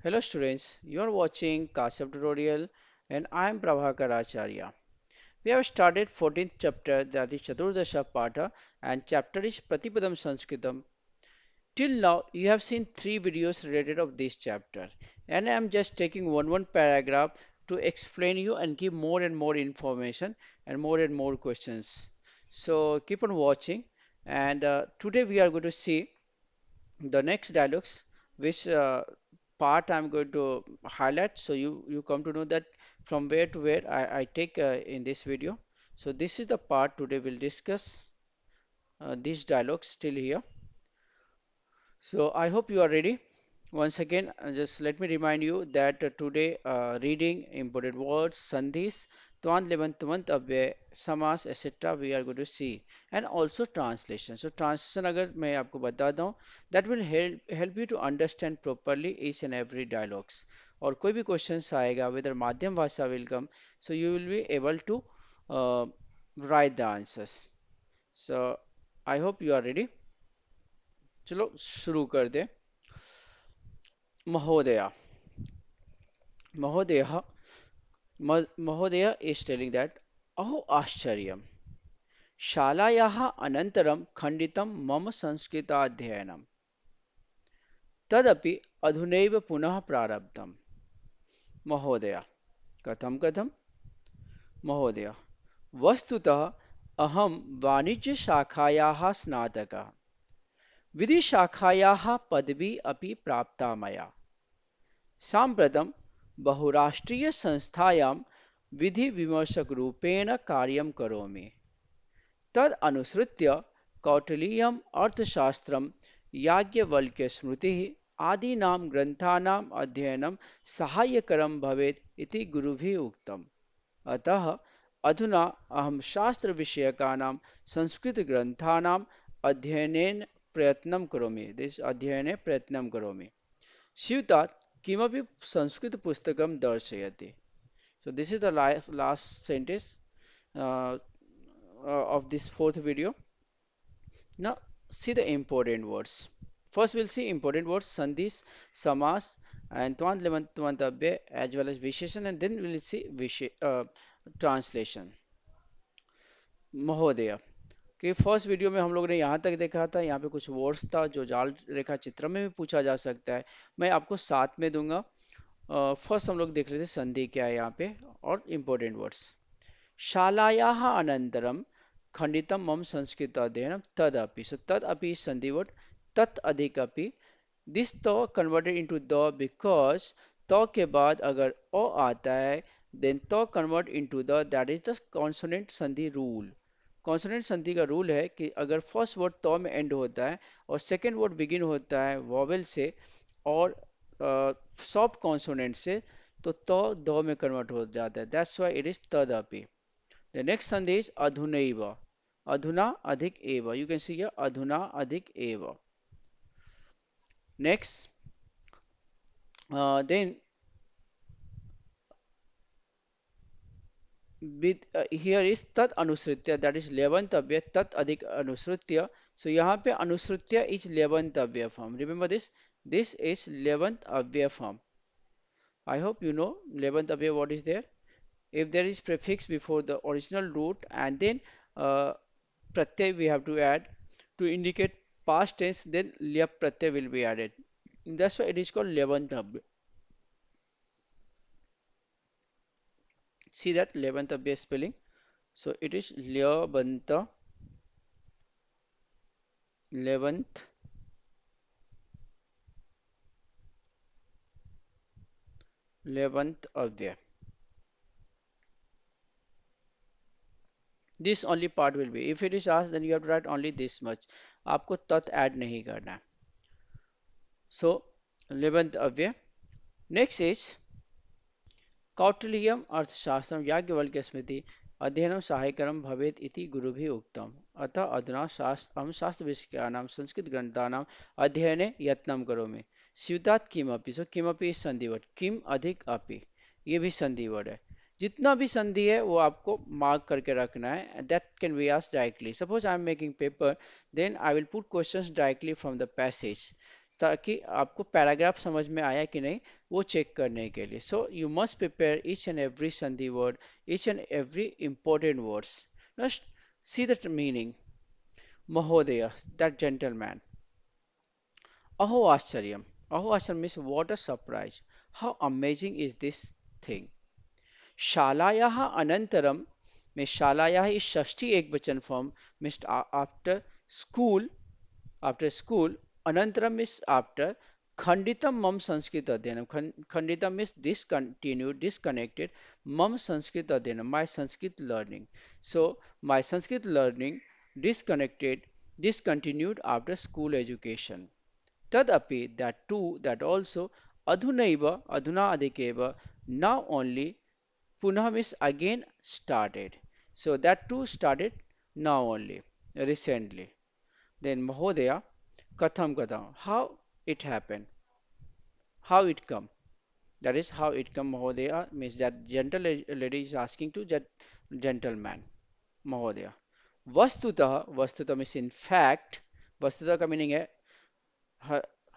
Hello students, you are watching Kashyap tutorial and I am Prabhakar Acharya. We have started 14th chapter, that is Chaturdasha Patha, and chapter is Pratipadam Sanskritam. Till now you have seen three videos related of this chapter and I am just taking one paragraph to explain you and give more and more information and more questions. So keep on watching and today we are going to see the next dialogues which part I'm going to highlight so you come to know that from where to where I take in this video. So this is the part today we'll discuss these dialogues till here. So I hope you are ready. Once again, just let me remind you that today reading important words, sandhis, tuan levan तुवंत अव्यय, समास etc. we are going to see and also translation. So translation अगर मैं आपको बता दूं that will help you to understand properly each and every dialogues. और कोई भी questions आएगा whether माध्यम भाषा will come, so you will be able to uh, write the answers. So I hope you are ready. चलो शुरू कर दे. महोदया. Mahodaya, Mahodaya is telling that, Aho Ashcharyam, Shalayaha Anantaram Khanditam Mama Sanskritadhyayanam, Tadapi Adhunaiva Punaha Prarabdham. Mahodaya, Katham Katham, Mahodaya, Vastutah Aham Vanijya Shakhayaha Snataka, Vidhi Shakhayaha Padvi Api Prapta Maya. साम्प्रतं बहुराष्ट्रीयसंस्थायां विधिविमर्शकरूपेण कार्यं करोमि। तद् अनुसृत्य कौटिल्यम् अर्थशास्त्रं याज्ञवल्क्यस्मृतिः आदीनां ग्रन्थानाम् अध्ययनं साहाय्यकरं भवेत् इति गुरुभिः उक्तम्। अतः अधुना अहं शास्त्रविषयकानां संस्कृतग्रन्थानाम् अध्ययनेन प्रयत्नं करोमि। अध्ययने प्रयत्नं करोमि। स्यूतात् किमपि संस्कृतपुस्तकं दर्शयति. So this is the last sentence uh, of this fourth video. Now see the important words. First we'll see important words sandhis, samas and twant as well as visheshan and then we'll see translation. महोदय कि first video में हम लोग ने यहाँ तक देखा था यहाँ पे कुछ वर्ड्स था जो जाल रेखा चित्र में भी पूछा जा सकता है मैं आपको साथ में दूंगा फर्स्ट हम लोग देख लेते हैं संधि क्या है यहाँ पे और इम्पोर्टेंट वर्ड्स शालायाः अनन्तरं खंडितं मम संस्कृत अध्ययनं तदपि so तदपि is संधि word तत् अधिक अपि this तो converted into the because तो के बाद अगर ओ आता है then तो convert into the that is the consonant संधि rule कॉन्सोनेंट संधि का रूल है कि अगर फर्स्ट वर्ड तो में एंड होता है और सेकंड वर्ड बिगिन होता है वॉवेल से और सॉफ्ट कॉन्सोनेंट से तो दो में कन्वर्ट हो जाता है दैट्स व्हाई इट इज तदपि द नेक्स्ट संधि इज अधुनैव अधुना अधिक एव यू कैन सी हियर अधुना अधिक एव next then with here is tat anusritya that is levantavya tat adhik anusritya so यहाँ पे anusritya is levantavya form remember this is levantavya form I hope you know levantavya what is there if there is prefix before the original root and then uh, pratyay we have to add to indicate past tense then lyap pratyay will be added that's why it is called levantavya see that levantavya spelling so it is levanta levant 11th अव्यय this only part will be if it is asked then you have to write only this much आपको तत् add नहीं करना so 11th अव्यय next is कौटिल्यम अर्थशास्त्रम Yajnavalkya स्मृति अध्ययनं सहायकरं भवेत् इति गुरुभिः उक्तम् अतः अधुना अहं शास्त्रविषयाणां संस्कृतग्रन्थानाम् अध्ययने यत्नं करोमि स्यूतात् किमपि सो किमपि संधि वर्ड किम अधिक अपि ये भी संधि वर्ड है जितना भी संधि है वो आपको मार्क करके रखना है that can be asked directly suppose I am making paper then I will put questions directly from the passage ताकि आपको पैराग्राफ समझ में आया कि नहीं वो चेक करने के लिए. So you must prepare each and every sandhi word, each and every important words. Just see the meaning. Mahodaya, that gentleman. Aho Ascharyam. Aho Ascharyam means what a surprise. How amazing is this thing? Shalayaha Anantaram means Shalayaha is Shashti Ekbachan form means after school. After school, Anantaram is after. Khanditam Mam Sanskrit Adhyanam. Khanditam is discontinued, disconnected. Mam Sanskrit Adhyanam, my Sanskrit learning. So, my Sanskrit learning disconnected, discontinued after school education. Tadapi, that too, that also, Adhunaiva, Adhuna Adhikeva, now only, Punam is again started. So, that too started now only, recently. Then Mahodaya, Katham Katham, how it happened, how it come. That is how it come, Mahodaya means that gentle lady is asking to that gentleman, Mahodaya. Vastutah means in fact, Vastutah का meaning है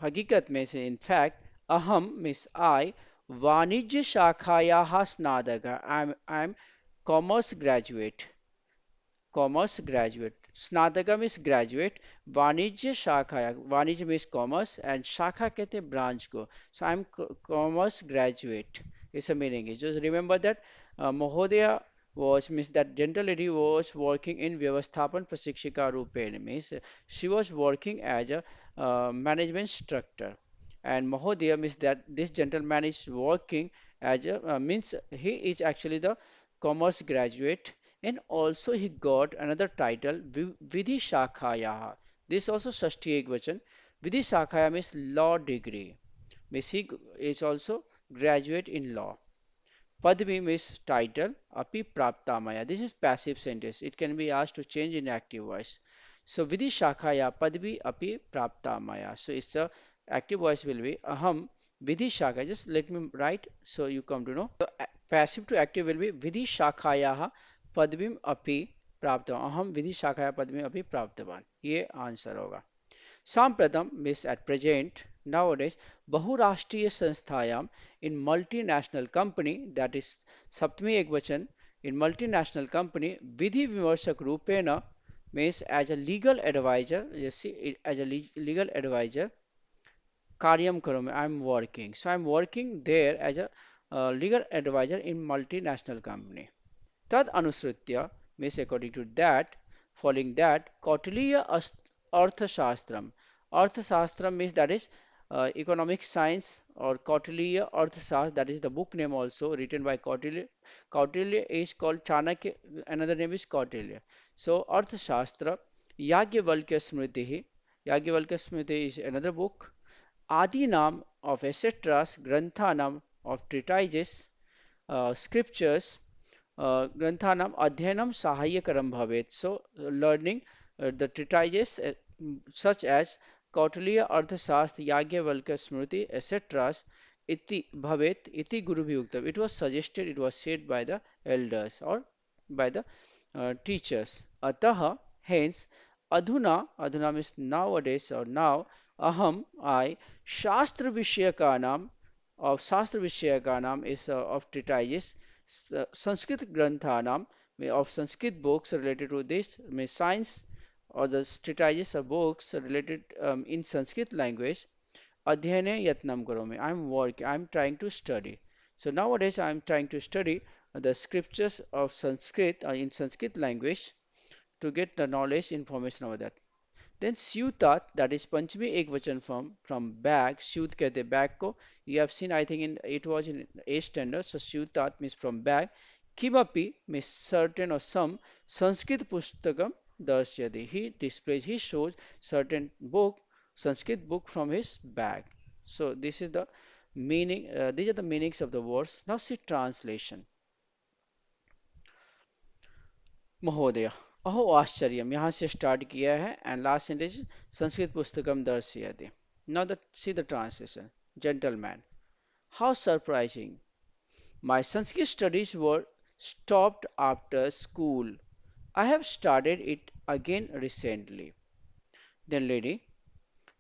हकीकत में से in fact, Aham means I, वाणिज्य शाखायाः स्नातक, I'm commerce graduate. Commerce graduate. Snataka means graduate. वाणिज्य शाखा, वाणिज्य means commerce and शाखा कहते हैं branch को. So I'm commerce graduate. It's a meaning. Just remember that Mahodaya was means that gentle lady was working in Vyavasthapan Prashikshika Rupen means she was working as a management instructor. And Mahodaya means that this gentleman is working as a means he is actually the commerce graduate, and also he got another title, Vidhi Shakhaya. This also Shashti Ekvachan. Vidhi Shakhaya means law degree. Means he is also graduate in law. Padmi means title. Api Praptamaya. This is passive sentence. It can be asked to change in active voice. So Vidhi Shakhaya Padvi Api Praptamaya. So it's a active voice will be Aham Vidhi Shakha. Just let me write so you come to know. Passive to active will be विधि शाखायाः पदवीम अपि प्राप्तवान. अहम विधि शाखाया पदवीम अपि प्राप्तवान. ये answer होगा. सांप्रतम means at present, nowadays, बहुराष्ट्रीय संस्थायाम in multinational company, that is सप्तमी एकवचन, in multinational company विधि विमर्शक रूपेण means as a legal advisor. You see, as a legal advisor karyam karomi, I'm working. So I'm working there as a legal advisor in multinational company. Tad anusritya means according to that, following that, Kautilya Arthashastram. Arthashastram means that is economic science, or Kautilya Arthashastra, that is the book name also written by Kautilya. Kautilya is called Chanakya, another name is Kautilya. So Arthashastra, Yagyavalkya Smriti. Yagyavalkya Smriti is another book. Adinam of etc. Granthanam of treatises, scriptures, granthanam adhyanam sahayakaram bhavet. So, learning the treatises such as Kautilya Arthashastra, Yagyavalkya Smriti, etc. iti bhavet iti guru bhiyuktam. It was suggested, it was said by the elders or by the teachers. Ataha, hence, adhuna means nowadays or now, aham, I, shastra vishayakanam, of shastra vishayakanam is of treatises, Sanskrit granthanam, of Sanskrit books related to this, means science or the treatises or books related in Sanskrit language, adhyane yatnam karomi. I'm trying to study. So nowadays I'm trying to study the scriptures of Sanskrit in Sanskrit language to get the knowledge information over that. Then Syutat, that is Panchami Ekvachan form from bag. Syut कहते हैं bag को. You have seen, I think, in it was in 8th standard. So Syutat means from bag. Kimapi means certain or some. Sanskrit Pustakam Darsyati. He displays, he shows certain book, Sanskrit book from his bag. So this is the meaning. These are the meanings of the words. Now see translation. महोदय, अहो आश्चर्यम, यहाँ से start किया है and last sentence Sanskrit पुस्तकम दर्शयति. Now the see the translation. Gentleman, how surprising. My Sanskrit studies were stopped after school. I have started it again recently. Then lady,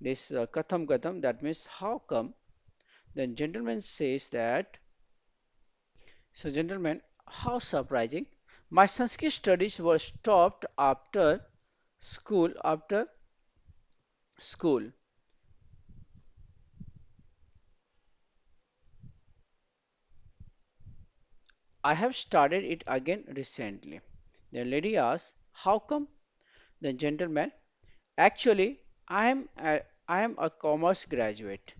this katham katham, that means how come. Then gentleman says that, so gentleman, how surprising. My Sanskrit studies were stopped after school. I have started it again recently. The lady asks, how come? The gentleman, actually, I am a commerce graduate.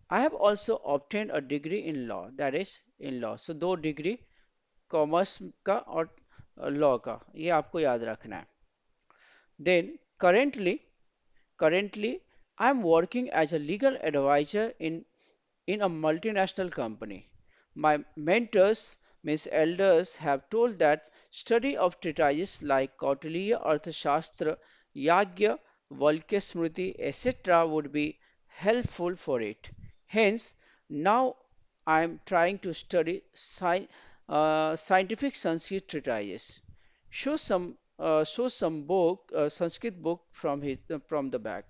I have also obtained a degree in law, that is in law. So दो degree commerce का और law का, ये आपको याद रखना है. Then currently I am working as a legal advisor in a multinational company. My mentors, means elders, have told that study of treatises like Kautilya Arthashastra, Yagya, Valkya Smriti, etc. would be helpful for it. Hence, now I am trying to study scientific Sanskrit treatises. Show some book, Sanskrit book from the back.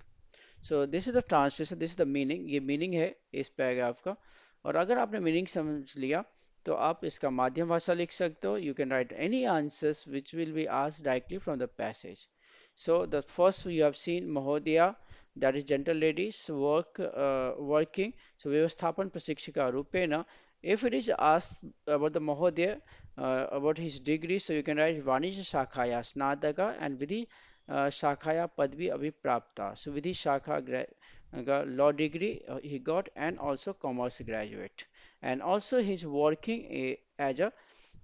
So this is the translation, this is the meaning, ये meaning है इस paragraph का. और अगर आपने meaning समझ लिया तो आप इसका माध्यम भाषा लिख सकते हो. You can write any answers which will be asked directly from the passage. So the first you have seen Mahodaya, that is gentle ladies working. So Vyavasthapan Prashikshika Rupena. If it is asked about the Mahodaya, about his degree, so you can write Vanija Shakhaya Snataka and Vidhi Shakhaya Padvi Abhiprapta. So Vidhi Shakha law degree he got, and also commerce graduate. And also he's working as a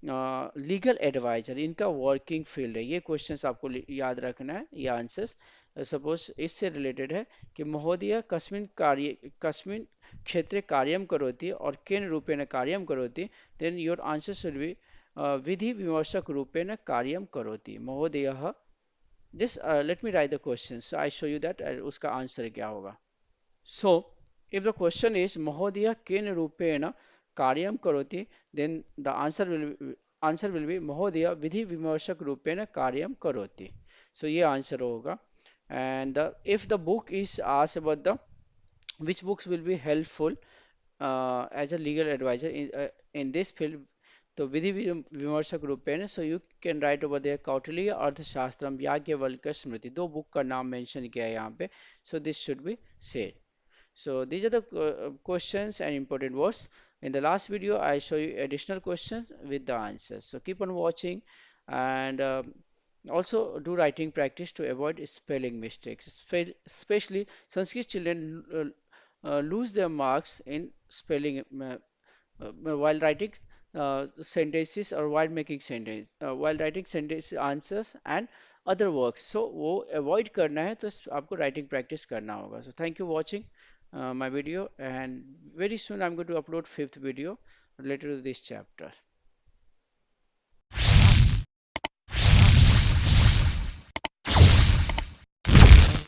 legal advisor, इनका working field है. ये questions आपको याद रखना है, ये answers. Suppose इससे related है कि महोदय कस्मिन् क्षेत्रे कार्यं करोति और केन रूपेण कार्यं करोति, then your answer should be विधि विमर्शक रूपेण कार्यं करोति महोदयः. This let me write the question, so I show you that उसका आंसर क्या होगा. So, if the question is Mahodaya ken rupena karyam karoti, then the answer will be Mahodaya vidhi vimarshak rupena karyam karoti. So ये answer होगा. And if the book is asked about the which books will be helpful as a legal advisor in this field, तो विधि विमर्शक रूपेण, so you can write over there Kautilya अर्थशास्त्रम Yajnavalkya स्मृति, दो book का नाम mention किया है यहाँ पे. So this should be said. So these are the questions and important words. In the last video, I show you additional questions with the answers. So keep on watching, and also do writing practice to avoid spelling mistakes. Especially Sanskrit children lose their marks in spelling while writing sentences, or while writing sentence answers and other works. So वो avoid करना है, तो आपको writing practice करना होगा. So thank you watching my video, and very soon I'm going to upload fifth video related to this chapter.